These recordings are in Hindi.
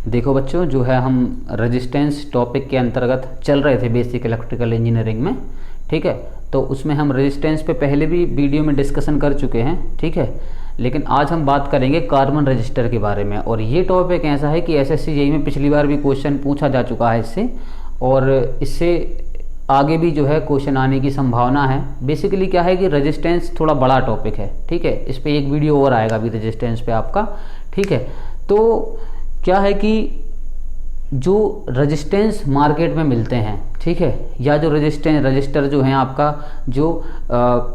देखो बच्चों, जो है हम रेजिस्टेंस टॉपिक के अंतर्गत चल रहे थे बेसिक इलेक्ट्रिकल इंजीनियरिंग में। ठीक है, तो उसमें हम रेजिस्टेंस पे पहले भी वीडियो में डिस्कशन कर चुके हैं। ठीक है, लेकिन आज हम बात करेंगे कार्बन रजिस्टर के बारे में। और ये टॉपिक ऐसा है कि एसएससी जेईई में पिछली बार भी क्वेश्चन पूछा जा चुका है इससे, और इससे आगे भी जो है क्वेश्चन आने की संभावना है। बेसिकली क्या है कि रेजिस्टेंस थोड़ा बड़ा टॉपिक है। ठीक है, इस पर एक वीडियो और आएगा अभी रेजिस्टेंस पे आपका। ठीक है, तो क्या है कि जो रेजिस्टेंस मार्केट में मिलते हैं, ठीक है, या जो रजिस्टर जो हैं आपका जो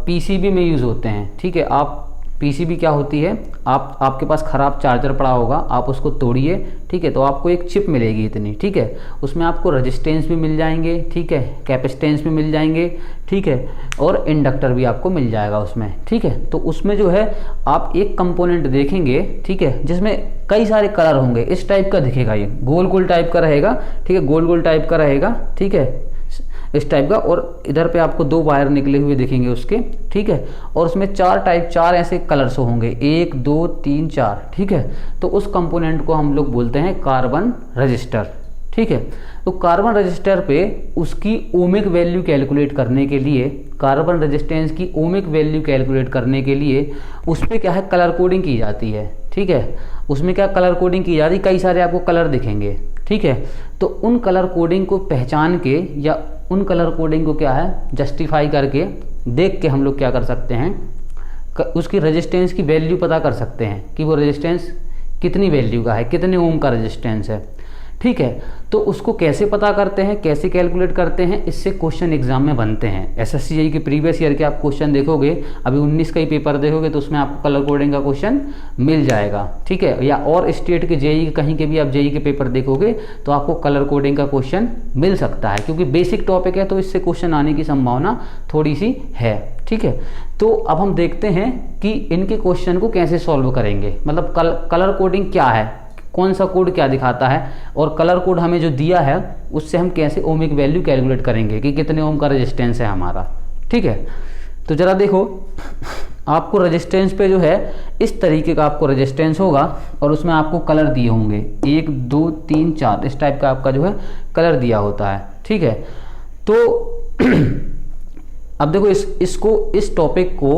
पीसीबी में यूज़ होते हैं। ठीक है, आप पीसीबी क्या होती है, आपके पास ख़राब चार्जर पड़ा होगा, आप उसको तोड़िए। ठीक है, तो आपको एक चिप मिलेगी इतनी। ठीक है, उसमें आपको रेजिस्टेंस भी मिल जाएंगे, ठीक है, कैपेसिटेंस भी मिल जाएंगे, ठीक है, और इंडक्टर भी आपको मिल जाएगा उसमें। ठीक है, तो उसमें जो है आप एक कंपोनेंट देखेंगे, ठीक है, जिसमें कई सारे कलर होंगे। इस टाइप का दिखेगा, ये गोल गोल टाइप का रहेगा। ठीक है, गोल गोल टाइप का रहेगा। ठीक है, इस टाइप का, और इधर पे आपको दो वायर निकले हुए दिखेंगे उसके। ठीक है, और उसमें चार ऐसे कलर्स होंगे, 1 2 3 4। ठीक है, तो उस कंपोनेंट को हम लोग बोलते हैं कार्बन रजिस्टर। ठीक है, तो कार्बन रजिस्टर पे उसकी ओमिक वैल्यू कैलकुलेट करने के लिए, कार्बन रेजिस्टेंस की ओमिक वैल्यू कैलकुलेट करने के लिए उस पर क्या है, कलर कोडिंग की जाती है। ठीक है, उसमें क्या कलर कोडिंग की जाती है, कई सारे आपको कलर दिखेंगे। ठीक है, तो उन कलर कोडिंग को पहचान के या उन कलर कोडिंग को क्या है जस्टिफाई करके देख के हम लोग क्या कर सकते हैं, उसकी रेजिस्टेंस की वैल्यू पता कर सकते हैं कि वो रेजिस्टेंस कितनी वैल्यू का है, कितने ओम का रेजिस्टेंस है। ठीक है, तो उसको कैसे पता करते हैं, कैसे कैलकुलेट करते हैं, इससे क्वेश्चन एग्जाम में बनते हैं। एसएससी जेईई के प्रीवियस ईयर के आप क्वेश्चन देखोगे, अभी 19 का ही पेपर देखोगे तो उसमें आपको कलर कोडिंग का क्वेश्चन मिल जाएगा। ठीक है, या और स्टेट के जेईई कहीं के भी आप जेईई के पेपर देखोगे तो आपको कलर कोडिंग का क्वेश्चन मिल सकता है, क्योंकि बेसिक टॉपिक है तो इससे क्वेश्चन आने की संभावना थोड़ी सी है। ठीक है, तो अब हम देखते हैं कि इनके क्वेश्चन को कैसे सॉल्व करेंगे, मतलब कलर कोडिंग क्या है, कौन सा कोड क्या दिखाता है, और कलर कोड हमें जो दिया है उससे हम कैसे ओमिक वैल्यू कैलकुलेट करेंगे कि कितने ओम का रेजिस्टेंस है हमारा। ठीक है, तो जरा देखो, आपको रेजिस्टेंस पे जो है इस तरीके का आपको रेजिस्टेंस होगा, और उसमें आपको कलर दिए होंगे 1 2 3 4, इस टाइप का आपका जो है कलर दिया होता है। ठीक है, तो अब देखो इस टॉपिक को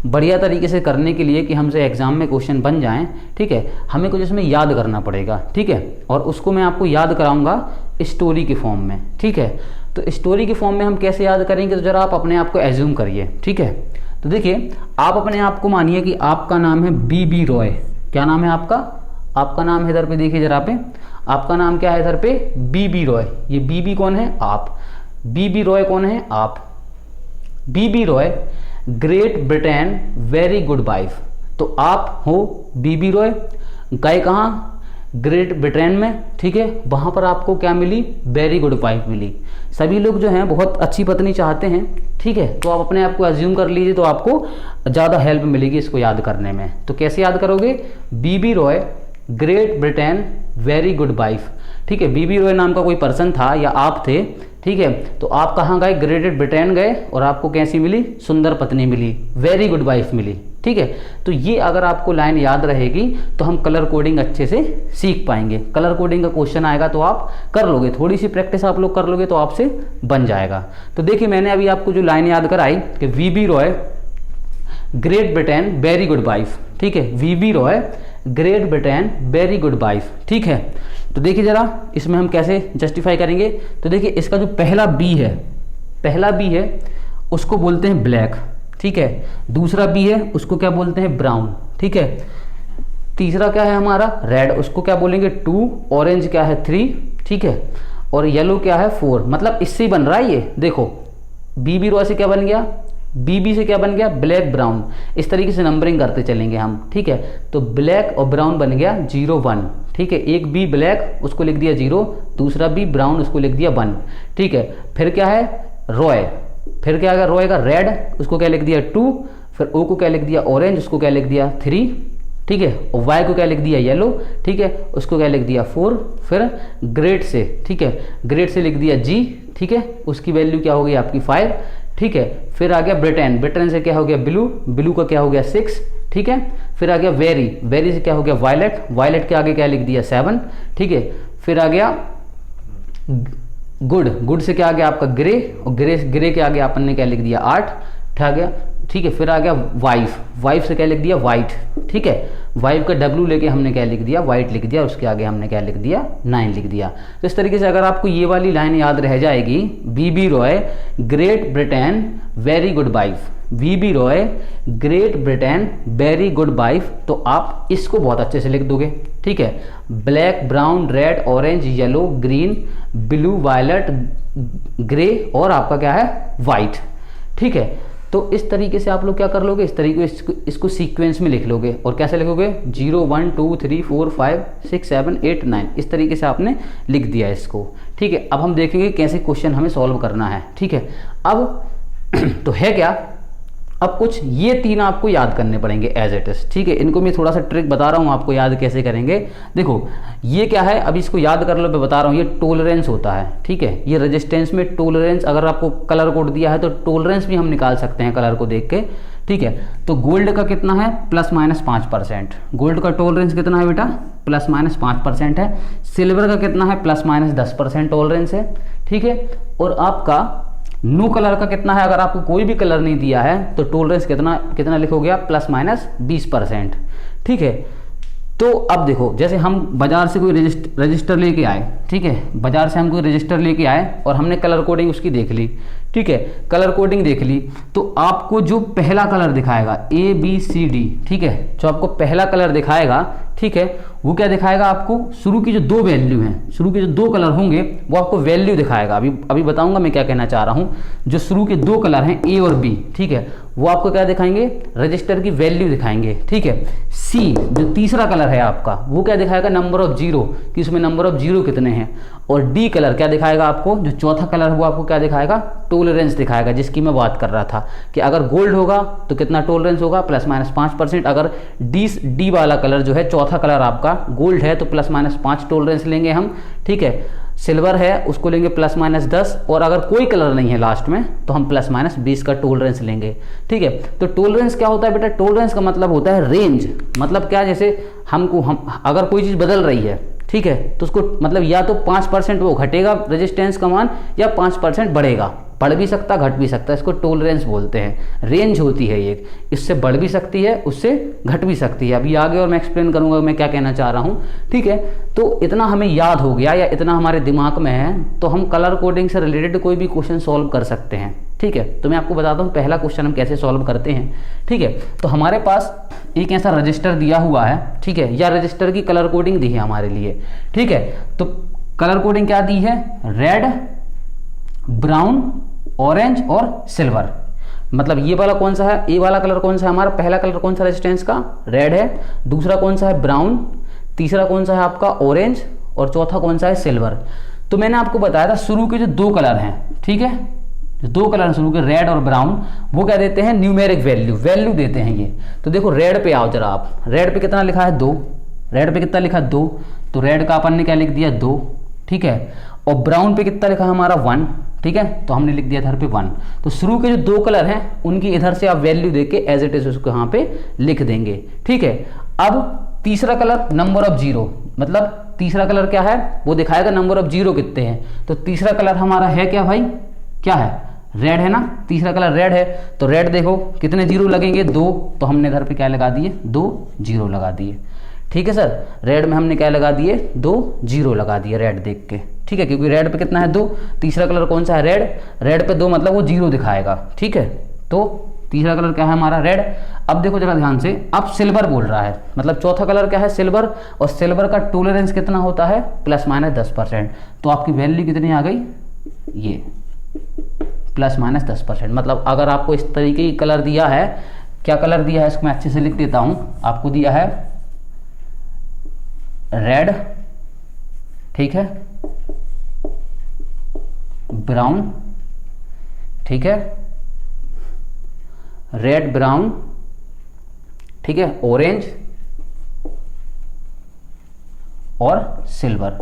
बढ़िया तरीके से करने के लिए कि हमसे एग्जाम में क्वेश्चन बन जाएं, ठीक है, हमें कुछ इसमें याद करना पड़ेगा। ठीक है, और उसको मैं आपको याद कराऊंगा स्टोरी के फॉर्म में। ठीक है, तो स्टोरी के फॉर्म में हम कैसे याद करेंगे, तो जरा आप अपने आप को एज्यूम करिए। ठीक है, तो देखिए, आप अपने आप को मानिए कि आपका नाम है बीबी रॉय। क्या नाम है आपका नाम है, इधर पे देखिए जरा पे, आपका नाम क्या है इधर पे, बीबी रॉय। ये बीबी कौन है, आप। बीबी रॉय कौन है, आप। BB Roy Great Britain very good wife. तो आप हो बीबी रॉय, गए कहाँ, ग्रेट ब्रिटेन में। ठीक है, वहां पर आपको क्या मिली, वेरी गुड वाइफ मिली। सभी लोग जो हैं बहुत अच्छी पत्नी चाहते हैं। ठीक है, तो आप अपने आप को अज्यूम कर लीजिए, तो आपको ज़्यादा हेल्प मिलेगी इसको याद करने में। तो कैसे याद करोगे, BB Roy Great Britain very good wife. ठीक है, बीबी रॉय नाम का कोई पर्सन था या आप थे। ठीक है, तो आप कहाँ गए, ग्रेट ब्रिटेन गए, और आपको कैसी मिली, सुंदर पत्नी मिली, वेरी गुड वाइफ मिली। ठीक है, तो ये अगर आपको लाइन याद रहेगी तो हम कलर कोडिंग अच्छे से सीख पाएंगे। कलर कोडिंग का क्वेश्चन आएगा तो आप कर लोगे, थोड़ी सी प्रैक्टिस आप लोग कर लोगे तो आपसे बन जाएगा। तो देखिए, मैंने अभी आपको जो लाइन याद कराई कि BB Roy Great Britain very good wife. ठीक है, BB Roy Great Britain very good wife. ठीक है, तो देखिए जरा इसमें हम कैसे जस्टिफाई करेंगे। तो देखिए, इसका जो पहला बी है उसको बोलते हैं ब्लैक। ठीक है, दूसरा बी है उसको क्या बोलते हैं, ब्राउन। ठीक है, तीसरा क्या है हमारा, रेड, उसको क्या बोलेंगे, 2, ऑरेंज क्या है, 3। ठीक है, और येलो क्या है, 4। मतलब इससे ही बन रहा है ये। देखो, बीबी रॉय से क्या बन गया, बीबी से क्या बन गया, ब्लैक ब्राउन। इस तरीके से नंबरिंग करते चलेंगे हम। ठीक है, तो ब्लैक और ब्राउन बन गया 0 1। ठीक है, एक बी ब्लैक उसको लिख दिया 0, दूसरा बी ब्राउन उसको लिख दिया 1। ठीक है, फिर क्या है, रॉय, फिर क्या है रॉय का, रेड, उसको क्या लिख दिया 2, फिर ओ को क्या लिख दिया, ऑरेंज, उसको क्या लिख दिया 3। ठीक है, और वाई को क्या लिख दिया, येलो। ठीक है, उसको क्या लिख दिया 4। फिर ग्रेट से, ठीक है, ग्रेट से लिख दिया जी। ठीक है, उसकी वैल्यू क्या हो गई आपकी 5। ठीक है। फिर आ गया ब्रिटेन, ब्रिटेन से क्या हो गया ब्लू, ब्लू का क्या हो गया 6, ठीक है। फिर आ गया वेरी, वेरी से क्या हो गया वायलेट, वायलेट के आगे क्या लिख दिया 7, ठीक है। फिर आ गया गुड, गुड से क्या आ गया आपका ग्रे, और ग्रे, ग्रे के आगे अपन ने क्या लिख दिया 8, आ गया, ठीक है। फिर आ गया वाइफ, वाइफ से क्या लिख दिया वाइट, ठीक है। वाइफ का W लेके हमने क्या लिख दिया वाइट लिख दिया, उसके आगे हमने क्या लिख दिया 9 लिख दिया। तो इस तरीके से अगर आपको ये वाली लाइन याद रह जाएगी, BB Roy Great Britain very good wife, BB Roy Great Britain very good wife, तो आप इसको बहुत अच्छे से लिख दोगे, ठीक है। Black brown red orange yellow green blue violet grey और आपका क्या है वाइट, ठीक है। तो इस तरीके से आप लोग क्या कर लोगे, इस तरीके इसको सीक्वेंस में लिख लोगे। और कैसे लिखोगे 0 1 2 3 4 5 6 7 8 9, इस तरीके से आपने लिख दिया इसको, ठीक है। अब हम देखेंगे कैसे क्वेश्चन हमें सॉल्व करना है, ठीक है। अब तो है क्या, अब कुछ ये 3 आपको याद करने पड़ेंगे एज इट इज, ठीक है। इनको मैं थोड़ा सा ट्रिक बता रहा हूँ आपको याद कैसे करेंगे। देखो ये क्या है, अब इसको याद कर लो, मैं बता रहा हूँ, ये टॉलरेंस होता है, ठीक है। ये रेजिस्टेंस में टॉलरेंस, अगर आपको कलर कोड दिया है तो टॉलरेंस भी हम निकाल सकते हैं कलर को देख के, ठीक है। तो गोल्ड का कितना है ±5%, गोल्ड का टॉलरेंस कितना है बेटा ±5% है। सिल्वर का कितना है ±10% टॉलरेंस है, ठीक है। और आपका नो कलर का कितना है, अगर आपको कोई भी कलर नहीं दिया है तो टॉलरेंस कितना कितना लिखोगे आप ±20%, ठीक है। तो अब देखो जैसे हम बाजार से कोई रजिस्टर लेके आए, ठीक है, बाजार से हम कोई रजिस्टर लेके आए और हमने कलर कोडिंग उसकी देख ली, ठीक है, कलर कोडिंग देख ली, तो आपको जो पहला कलर दिखाएगा ABCD, ठीक है, जो आपको पहला कलर दिखाएगा, ठीक है, वो क्या दिखाएगा आपको, शुरू की जो 2 वैल्यू हैं, शुरू के जो 2 कलर होंगे वो आपको वैल्यू दिखाएगा। अभी बताऊंगा मैं क्या कहना चाह रहा हूँ। जो शुरू के 2 कलर हैं A और B, ठीक है, वो आपको क्या दिखाएंगे रजिस्टर की वैल्यू दिखाएंगे, ठीक है। C जो तीसरा कलर है आपका वो क्या दिखाएगा नंबर ऑफ जीरो, कि उसमें नंबर ऑफ जीरो कितने हैं। और D कलर क्या दिखाएगा आपको, जो चौथा कलर है वो आपको क्या दिखाएगा टॉलरेंस दिखाएगा, जिसकी मैं बात कर रहा था कि अगर गोल्ड होगा तो कितना टॉलरेंस होगा ±5%। अगर डी वाला कलर जो है चौथा कलर आपका गोल्ड है तो ±5 टॉलरेंस लेंगे हम, ठीक है। सिल्वर है उसको लेंगे ±10, और अगर कोई कलर नहीं है लास्ट में तो हम ±20 का टॉलरेंस लेंगे, ठीक है। तो टॉलरेंस क्या होता है बेटा, टॉलरेंस का मतलब होता है रेंज, मतलब क्या, जैसे हम अगर कोई चीज़ बदल रही है, ठीक है, तो उसको मतलब या तो 5% वो घटेगा रेजिस्टेंस का मान, या 5% बढ़ेगा, बढ़ भी सकता घट भी सकता है, इसको टॉलरेंस बोलते हैं। रेंज होती है ये, इससे बढ़ भी सकती है उससे घट भी सकती है। अभी आगे और मैं एक्सप्लेन करूंगा मैं क्या कहना चाह रहा हूँ, ठीक है। तो इतना हमें याद हो गया या इतना हमारे दिमाग में है तो हम कलर कोडिंग से रिलेटेड कोई भी क्वेश्चन सॉल्व कर सकते हैं, ठीक है। तो मैं आपको बताता हूँ पहला क्वेश्चन हम कैसे सॉल्व करते हैं, ठीक है। तो हमारे पास एक ऐसा रजिस्टर दिया हुआ है, ठीक है, या रजिस्टर की कलर कोडिंग दी है हमारे लिए, ठीक है। तो कलर कोडिंग क्या दी है, रेड ब्राउन ऑरेंज और सिल्वर। मतलब ये वाला कौन सा है, ए वाला कलर कौन सा है हमारा, पहला कलर कौन सा रेजिस्टेंस का रेड है, दूसरा कौन सा है ब्राउन, तीसरा कौन सा है आपका ऑरेंज, और चौथा कौन सा है सिल्वर। तो मैंने आपको बताया था शुरू के जो 2 कलर हैं, ठीक है, जो 2 कलर शुरू के रेड और ब्राउन, वो क्या देते हैं न्यूमेरिक वैल्यू देते हैं ये। तो देखो रेड पे आओ जरा आप, रेड पे कितना लिखा है 2, रेड पे कितना लिखा है 2, तो रेड का अपन ने क्या लिख दिया 2, ठीक है। और ब्राउन पे कितना लिखा है हमारा 1, ठीक है, तो हमने लिख दिया इधर पे 1। तो शुरू के जो 2 कलर हैं उनकी इधर से आप वैल्यू देके एज इट इज उसको यहाँ पे लिख देंगे, ठीक है। अब तीसरा कलर नंबर ऑफ जीरो, मतलब तीसरा कलर क्या है वो दिखाएगा नंबर ऑफ जीरो कितने हैं। तो तीसरा कलर हमारा है क्या भाई, क्या है रेड है ना, तीसरा कलर रेड है। तो रेड देखो कितने जीरो लगेंगे 2, तो हमने इधर पे क्या लगा दिए 2 जीरो लगा दिए, ठीक है सर। रेड में हमने क्या लगा दिए 2 जीरो लगा दिए रेड देख के, ठीक है, क्योंकि रेड पे कितना है 2, तीसरा कलर कौन सा है रेड, रेड पे 2 मतलब वो जीरो दिखाएगा, ठीक है। तो तीसरा कलर क्या है हमारा रेड। अब देखो जरा ध्यान से, अब सिल्वर बोल रहा है, मतलब चौथा कलर क्या है सिल्वर, और सिल्वर का टॉलरेंस कितना होता है ±10%। तो आपकी वैल्यू कितनी आ गई ये ±10%। मतलब अगर आपको इस तरीके की कलर दिया है, क्या कलर दिया है इसको मैं अच्छे से लिख देता हूं, आपको दिया है रेड, ठीक है, ब्राउन, ठीक है, रेड ब्राउन, ठीक है, ऑरेंज और सिल्वर।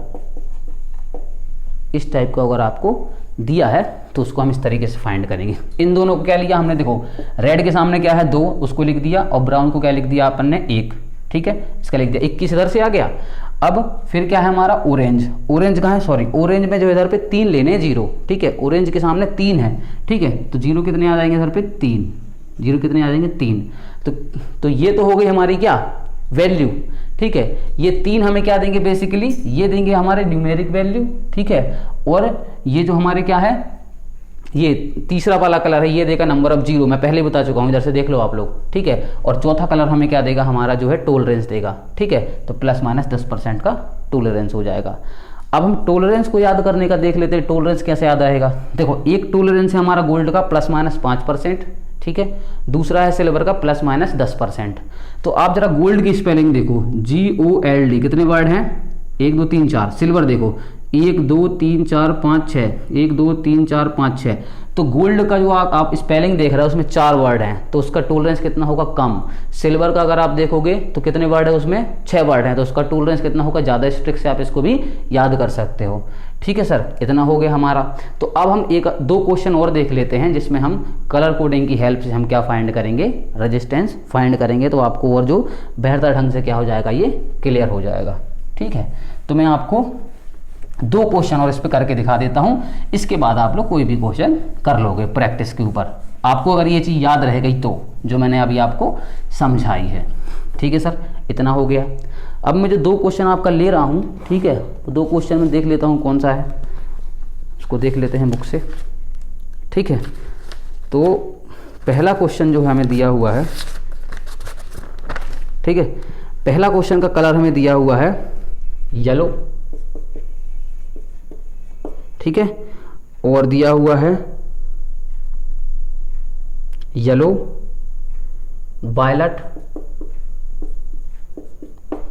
इस टाइप का अगर आपको दिया है तो उसको हम इस तरीके से फाइंड करेंगे। इन दोनों को क्या लिया हमने, देखो रेड के सामने क्या है 2, उसको लिख दिया, और ब्राउन को क्या लिख दिया अपन ने 1, ठीक है, इसका लिख दिया। 21 इधर से आ गया। अब फिर क्या है हमारा ऑरेंज, ऑरेंज कहाँ है, सॉरी ऑरेंज में जो इधर पे 3 लेने 0, ठीक है, ऑरेंज के सामने 3 है, ठीक है, तो 0 कितने आ जाएंगे इधर पे 3, 0 कितने आ जाएंगे 3। तो ये तो हो गई हमारी क्या वैल्यू, ठीक है। ये 3 हमें क्या देंगे बेसिकली, ये देंगे हमारे न्यूमेरिक वैल्यू, ठीक है। और ये जो हमारे क्या है, ये तीसरा वाला कलर है, ये देगा नंबर ऑफ 0, मैं पहले ही बता चुका हूँ, इधर से देख लो आप लोग, ठीक है। और चौथा कलर हमें क्या देगा, हमारा जो है टॉलरेंस देगा, ठीक है। तो ±10% का टॉलरेंस हो जाएगा। अब हम टॉलरेंस को याद करने का देख लेते हैं, टॉलरेंस कैसे याद आएगा। देखो एक टॉलरेंस है हमारा गोल्ड का ±5%, ठीक है, दूसरा है सिल्वर का ±10%। तो आप जरा गोल्ड की स्पेलिंग देखो, GOLD, कितने वर्ड हैं, 1 2 3 4। सिल्वर देखो 1 2 3 4 5 6, 1 2 3 4 5 6। तो गोल्ड का जो आप स्पेलिंग देख रहे हो उसमें 4 वर्ड हैं, तो उसका टॉलरेंस कितना होगा, कम। सिल्वर का अगर आप देखोगे तो कितने वर्ड है उसमें, 6 वर्ड हैं, तो उसका टॉलरेंस कितना होगा, ज़्यादा स्ट्रिक्ट से आप इसको भी याद कर सकते हो, ठीक है सर। इतना हो गया हमारा। तो अब हम 1-2 क्वेश्चन और देख लेते हैं जिसमें हम कलर कोडिंग की हेल्प से हम क्या फाइंड करेंगे, रेजिस्टेंस फाइंड करेंगे। तो आपको और जो बेहतर ढंग से क्या हो जाएगा, ये क्लियर हो जाएगा, ठीक है। तो मैं आपको 2 क्वेश्चन और इस पे करके दिखा देता हूं, इसके बाद आप लोग कोई भी क्वेश्चन कर लोगे प्रैक्टिस के ऊपर। आपको अगर ये चीज़ याद रह गई तो, जो मैंने अभी आपको समझाई है, ठीक है सर। इतना हो गया। अब मैं जो 2 क्वेश्चन आपका ले रहा हूं, ठीक है, तो 2 क्वेश्चन में देख लेता हूं कौन सा है, उसको देख लेते हैं बुक से, ठीक है। तो पहला क्वेश्चन जो है हमें दिया हुआ है, ठीक है, पहला क्वेश्चन का कलर हमें दिया हुआ है येलो, ठीक है, और दिया हुआ है येलो, वायलट,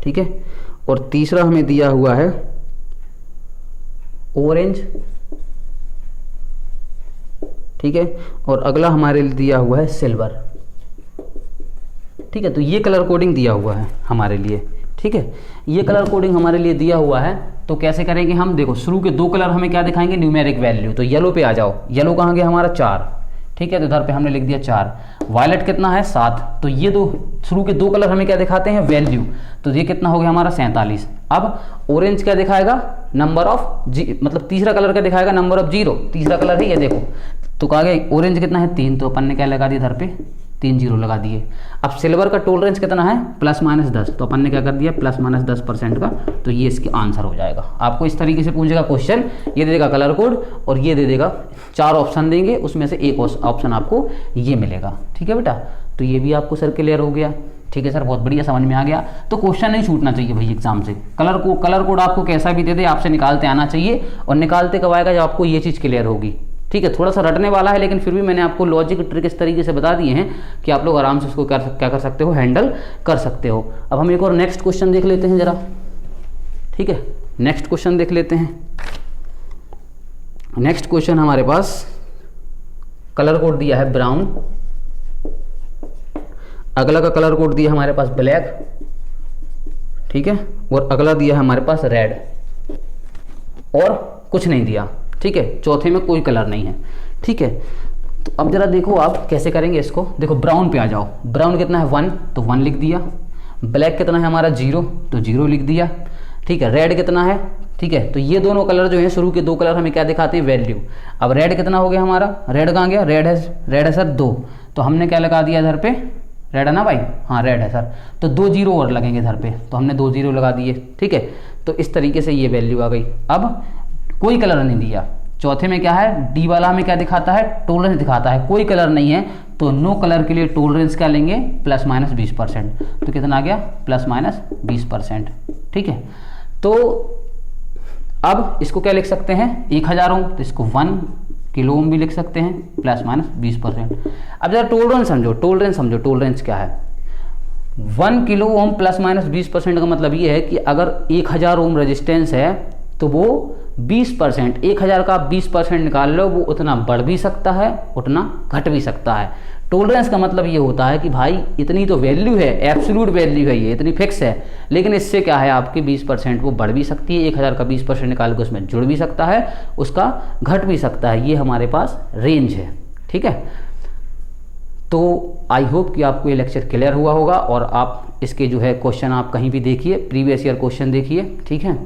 ठीक है, और तीसरा हमें दिया हुआ है ऑरेंज, ठीक है, और अगला हमारे लिए दिया हुआ है सिल्वर, ठीक है। तो ये कलर कोडिंग दिया हुआ है हमारे लिए, ठीक है, ये कलर कोडिंग हमारे लिए दिया हुआ है। तो कैसे करेंगे हम, देखो शुरू के 2 कलर हमें क्या दिखाएंगे, न्यूमेरिक वैल्यू। तो येलो पे आ जाओ, येलो कहाँ गया हमारा 4, ठीक है, तो इधर पे हमने लिख दिया 4। वायलेट कितना है 7, तो ये शुरू के 2 कलर हमें क्या दिखाते हैं, वैल्यू। तो ये कितना हो गया हमारा 47। अब ऑरेंज क्या दिखाएगा, नंबर ऑफ मतलब तीसरा कलर क्या दिखाएगा, नंबर ऑफ 0, तीसरा कलर है ये देखो। तो कहा गया ऑरेंज कितना है 3, तो अपन ने क्या लगा दिया इधर पे 3 0 लगा दिए। अब सिल्वर का टॉलरेंस कितना है, ±10, तो अपन ने क्या कर दिया ±10% का। तो ये इसके आंसर हो जाएगा। आपको इस तरीके से पूछेगा क्वेश्चन, ये दे देगा कलर कोड और ये दे देगा 4 ऑप्शन देंगे, उसमें से एक ऑप्शन आपको ये मिलेगा, ठीक है बेटा। तो ये भी आपको सर क्लियर हो गया, ठीक है सर, बहुत बढ़िया, समझ में आ गया। तो क्वेश्चन नहीं छूटना चाहिए भाई एग्जाम से। कलर कोड आपको कैसा भी दे दे, आपसे निकालते आना चाहिए, और निकालते कब आएगा, जब आपको ये चीज़ क्लियर होगी, ठीक है। थोड़ा सा रटने वाला है, लेकिन फिर भी मैंने आपको लॉजिक ट्रिक इस तरीके से बता दिए हैं कि आप लोग आराम से इसको क्या कर सकते हो, हैंडल कर सकते हो। अब हम एक और नेक्स्ट क्वेश्चन देख लेते हैं जरा, ठीक है, नेक्स्ट क्वेश्चन देख लेते हैं। नेक्स्ट क्वेश्चन हमारे पास कलर कोड दिया है ब्राउन, अगला का कलर कोड दिया हमारे पास ब्लैक, ठीक है, और अगला दिया है हमारे पास रेड, और कुछ नहीं दिया, ठीक है, चौथे में कोई कलर नहीं है, ठीक है। तो अब जरा देखो आप कैसे करेंगे इसको। देखो ब्राउन पे आ जाओ, ब्राउन कितना है 1, तो 1 लिख दिया। ब्लैक कितना है हमारा 0, तो 0 लिख दिया, ठीक है। रेड कितना है, ठीक है, तो ये दोनों कलर जो है शुरू के 2 कलर हमें क्या दिखाते हैं, वैल्यू। अब रेड कितना हो गया हमारा, रेड कहाँ गया, रेड है सर 2, तो हमने क्या लगा दिया इधर पे, रेड है ना भाई, हाँ रेड है सर, तो 2 0 और लगेंगे इधर पे, तो हमने 2 0 लगा दिए, ठीक है। तो इस तरीके से ये वैल्यू आ गई। अब कोई कलर नहीं दिया, चौथे में क्या है, डी वाला हमें क्या दिखाता है, टॉलरेंस दिखाता है, कोई कलर नहीं है, तो नो कलर के लिए टॉलरेंस क्या लेंगे, ±20%। तो कितना आ गया, ±20%, ठीक है। तो अब इसको क्या लिख सकते हैं, 1000 ओम, तो इसको 1 किलो ओम भी लिख सकते हैं, ±20%। अब जरा टॉलरेंस समझो, टॉलरेंस क्या है, 1 किलो ओम ±20% का मतलब ये है कि अगर 1000 ओम रेजिस्टेंस है तो वो 20%, 1000 का आप 20% निकाल लो, वो उतना बढ़ भी सकता है, उतना घट भी सकता है। टॉलरेंस का मतलब ये होता है कि भाई इतनी तो वैल्यू है, एब्सोल्यूट वैल्यू है, ये इतनी फिक्स है, लेकिन इससे क्या है आपकी 20% वो बढ़ भी सकती है, 1000 का 20% निकाल के उसमें जुड़ भी सकता है, उसका घट भी सकता है, ये हमारे पास रेंज है। ठीक है, तो आई होप कि आपको ये लेक्चर क्लियर हुआ होगा और आप इसके जो है क्वेश्चन आप कहीं भी देखिए, प्रीवियस ईयर क्वेश्चन देखिए, ठीक है,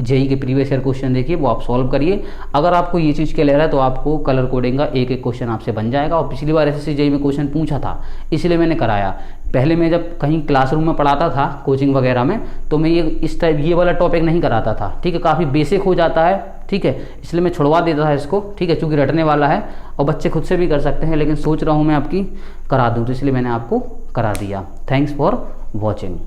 जेई के प्रीवियस ईयर क्वेश्चन देखिए, वो आप सॉल्व करिए। अगर आपको ये चीज़ क्लियर है तो आपको कलर कोडिंग का एक एक क्वेश्चन आपसे बन जाएगा। और पिछली बार एसएससी जेई में क्वेश्चन पूछा था, इसलिए मैंने कराया। पहले मैं जब कहीं क्लासरूम में पढ़ाता था कोचिंग वगैरह में, तो मैं ये इस टाइप ये वाला टॉपिक नहीं कराता था, ठीक है, काफ़ी बेसिक हो जाता है, ठीक है, इसलिए मैं छुड़वा देता था इसको, ठीक है, चूँकि रटने वाला है और बच्चे खुद से भी कर सकते हैं, लेकिन सोच रहा हूँ मैं आपकी करा दूँ, तो इसलिए मैंने आपको करा दिया। Thanks for watching.